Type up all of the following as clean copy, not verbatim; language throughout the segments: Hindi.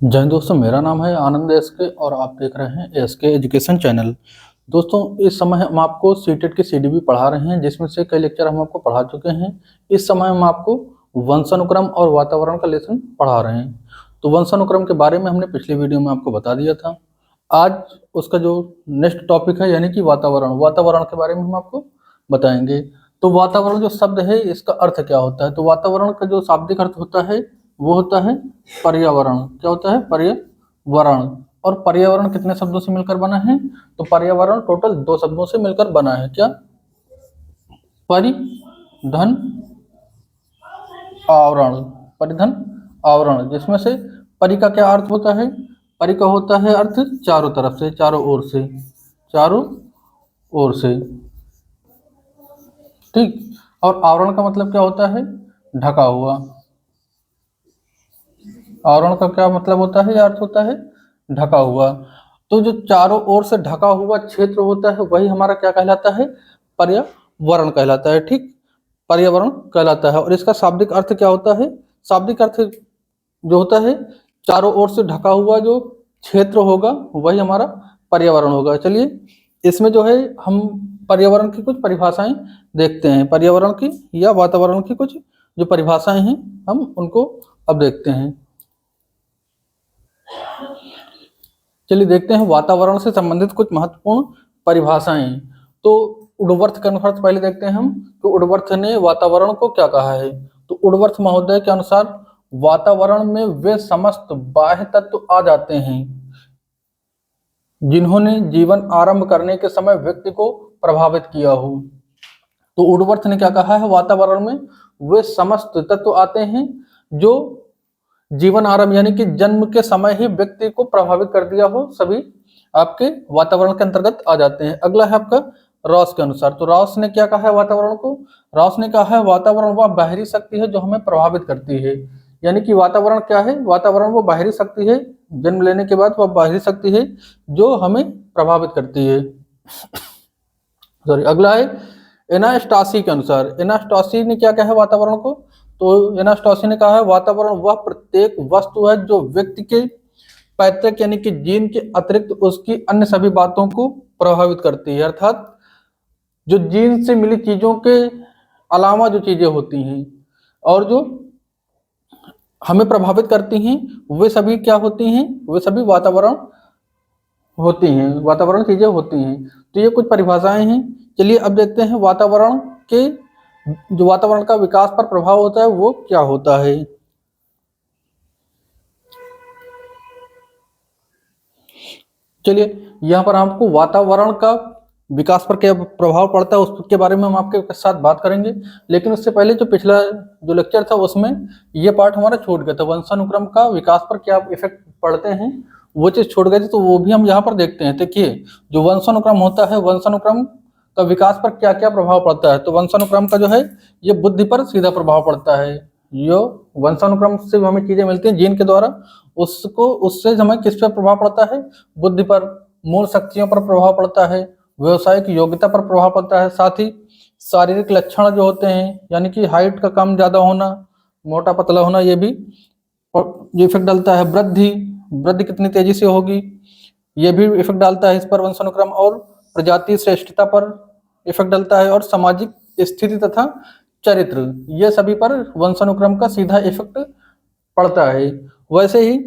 जय हिंद दोस्तों, मेरा नाम है आनंद एसके और आप देख रहे हैं एसके एजुकेशन चैनल। दोस्तों, इस समय हम आपको सीटेट की सीडीबी पढ़ा रहे हैं, जिसमें से कई लेक्चर हम आपको पढ़ा चुके हैं। इस समय हम आपको वंशानुक्रम और वातावरण का लेसन पढ़ा रहे हैं। तो वंशानुक्रम के बारे में हमने पिछली वीडियो में आपको बता दिया था। आज उसका जो नेक्स्ट टॉपिक है यानी कि वातावरण वातावरण के बारे में हम आपको बताएंगे। तो वातावरण जो शब्द है, इसका अर्थ क्या होता है? तो वातावरण का जो शाब्दिक अर्थ होता है वो होता है पर्यावरण। क्या होता है? पर्यावरण। और पर्यावरण कितने शब्दों से मिलकर बना है? तो पर्यावरण टोटल 2 शब्दों से मिलकर बना है। क्या? परिधन आवरण। परिधन आवरण, जिसमें से परि का क्या अर्थ होता है? परि का होता है अर्थ चारों तरफ से, चारों ओर से, चारों ओर से। ठीक। और आवरण का मतलब क्या होता है? ढका हुआ। आवरण का क्या मतलब होता है या अर्थ होता है? ढका हुआ। तो जो चारों ओर से ढका हुआ क्षेत्र होता है वही हमारा क्या कहलाता है? पर्यावरण कहलाता है। ठीक, पर्यावरण कहलाता है। और इसका शाब्दिक अर्थ क्या होता है? शाब्दिक अर्थ जो होता है, चारों ओर से ढका हुआ जो क्षेत्र होगा वही हमारा पर्यावरण होगा। चलिए, इसमें जो है हम पर्यावरण की कुछ परिभाषाएं देखते हैं। पर्यावरण की या वातावरण की कुछ जो परिभाषाएं हैं हम उनको अब देखते हैं। चलिए देखते हैं वातावरण से संबंधित कुछ महत्वपूर्ण परिभाषाएं। तो उडवर्थ का अर्थ पहले देखते हैं हम कि उडवर्थ ने वातावरण को क्या कहा है। तो उडवर्थ महोदय के अनुसार वातावरण में वे समस्त बाह्य तत्व आ जाते हैं जिन्होंने जीवन आरंभ करने के समय व्यक्ति को प्रभावित किया हो। तो उडवर्थ ने क्या कहा है? वातावरण में वे समस्त तत्व आते हैं जो जीवन आरंभ यानी कि जन्म के समय ही व्यक्ति को प्रभावित कर दिया हो, सभी आपके वातावरण के अंतर्गत आ जाते हैं। अगला है आपका रॉस के अनुसार। तो रॉस ने क्या कहा है वातावरण को? रॉस ने कहा है वातावरण वह बाहरी शक्ति है जो हमें प्रभावित करती है। यानी कि वातावरण क्या है? वातावरण वो बाहरी शक्ति है, जन्म लेने के बाद वह बाहरी शक्ति है जो हमें प्रभावित करती है। सॉरी, अगला है एनास्टासी के अनुसार। एनास्टासी ने क्या कहा है वातावरण को? तो एनास्टासी ने कहा है वातावरण वह प्रत्येक वस्तु है जो व्यक्ति के पैतृक यानी कि जीन के अतिरिक्त उसकी अन्य सभी बातों को प्रभावित करती है। अर्थात जो जीन से मिली चीजों के अलावा जो चीजें होती हैं और जो हमें प्रभावित करती हैं वे सभी क्या होती हैं? वे सभी वातावरण होती हैं, वातावरण चीजें होती हैं। तो ये कुछ परिभाषाएं हैं। चलिए अब देखते हैं वातावरण के जो वातावरण का विकास पर प्रभाव होता है वो क्या होता है। चलिए, यहाँ पर हमको वातावरण का विकास पर क्या प्रभाव पड़ता है उसके बारे में हम आपके साथ बात करेंगे। लेकिन उससे पहले जो पिछला जो लेक्चर था उसमें ये पार्ट हमारा छूट गया था, वंशानुक्रम का विकास पर क्या इफेक्ट पड़ते हैं वो चीज छूट गई थी। तो वो भी हम यहाँ पर देखते हैं। देखिए, जो वंशानुक्रम होता है, वंशानुक्रम का विकास पर क्या क्या प्रभाव पड़ता है। तो वंशानुक्रम का जो है ये बुद्धि पर सीधा प्रभाव पड़ता है। जो वंशानुक्रम से हमें चीजें मिलती हैं जीन के द्वारा, उसको उससे हमें किस पर प्रभाव पड़ता है? बुद्धि पर, मूल शक्तियों पर प्रभाव पड़ता है, व्यवसायिक योग्यता पर प्रभाव पड़ता है। साथ ही शारीरिक लक्षण जो होते हैं यानी कि हाइट का कम ज्यादा होना, मोटा पतला होना, ये भी ये इफेक्ट डालता है। वृद्धि वृद्धि कितनी तेजी से होगी ये भी इफेक्ट डालता है इस पर वंशानुक्रम। और प्रजाति श्रेष्ठता पर इफेक्ट डालता है। और सामाजिक स्थिति तथा चरित्र, ये सभी पर वंशानुक्रम का सीधा इफेक्ट पड़ता है। वैसे ही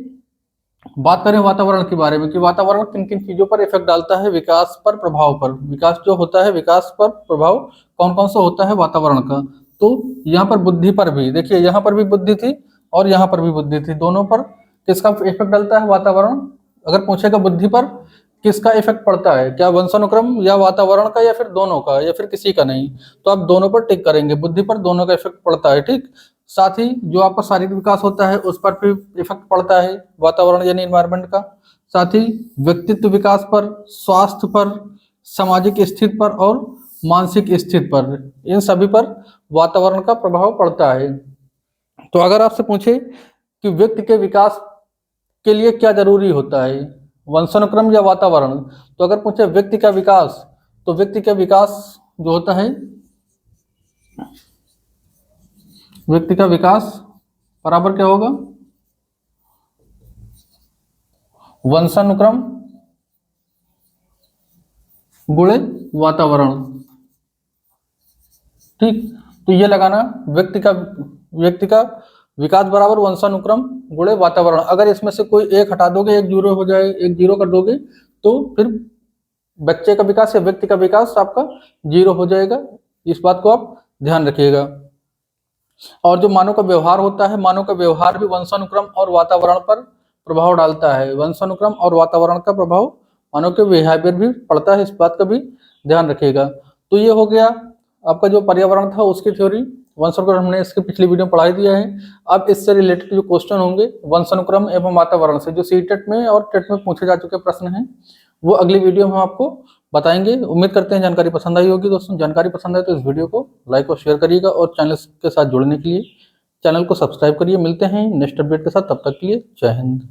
बात करें वातावरण के बारे में कि वातावरण किन किन चीजों पर इफेक्ट डालता है विकास पर, प्रभाव पर। विकास जो होता है, विकास पर प्रभाव कौन कौन सा होता है वातावरण का? तो यहाँ पर बुद्धि पर भी देखिए, यहाँ पर भी बुद्धि थी और यहाँ पर भी बुद्धि थी, दोनों पर किसका इफेक्ट डालता है वातावरण? अगर पूछेगा बुद्धि पर किसका इफेक्ट पड़ता है, क्या वंशानुक्रम या वातावरण का, या फिर दोनों का, या फिर किसी का नहीं? तो आप दोनों पर टिक करेंगे, बुद्धि पर दोनों का इफेक्ट पड़ता है। ठीक। साथ ही जो आपका शारीरिक विकास होता है उस पर भी इफेक्ट पड़ता है वातावरण यानी एनवायरनमेंट का। साथ ही व्यक्तित्व विकास पर, स्वास्थ्य पर, सामाजिक स्थिति पर और मानसिक स्थिति पर, इन सभी पर वातावरण का प्रभाव पड़ता है। तो अगर आपसे पूछे कि व्यक्ति के विकास के लिए क्या जरूरी होता है, वंशानुक्रम या वातावरण? तो अगर पूछे व्यक्ति का विकास, तो व्यक्ति का विकास जो होता है, व्यक्ति का विकास बराबर क्या होगा? वंशानुक्रम गुणे वातावरण। ठीक, तो ये लगाना व्यक्ति का विकास बराबर वंशानुक्रम गुणे वातावरण। अगर इसमें से कोई एक हटा दोगे, एक जीरो हो जाए, एक जीरो कर दोगे, तो फिर बच्चे का विकास या व्यक्ति का विकास आपका जीरो हो जाएगा। इस बात को आप ध्यान रखिएगा। और जो मानव का व्यवहार होता है, मानव का व्यवहार भी वंशानुक्रम और वातावरण पर प्रभाव डालता है। वंशानुक्रम और वातावरण का प्रभाव मानव के बिहेवियर भी पड़ता है, इस बात का भी ध्यान रखिएगा। तो ये हो गया आपका जो पर्यावरण था उसकी थ्योरी। वंशानुक्रम हमने इसके पिछली वीडियो में पढ़ा दिया है। अब इससे रिलेटेड जो क्वेश्चन होंगे वंशानुक्रम एवं वातावरण से, जो सीटेट में और टेट में पूछे जा चुके प्रश्न हैं, वो अगली वीडियो में हम आपको बताएंगे। उम्मीद करते हैं जानकारी पसंद आई होगी। दोस्तों, जानकारी पसंद आए तो इस वीडियो को लाइक और शेयर करिएगा, और चैनल के साथ जुड़ने के लिए चैनल को सब्सक्राइब करिए। मिलते हैं नेक्स्ट अपडेट के साथ, तब तक के लिए जय हिंद।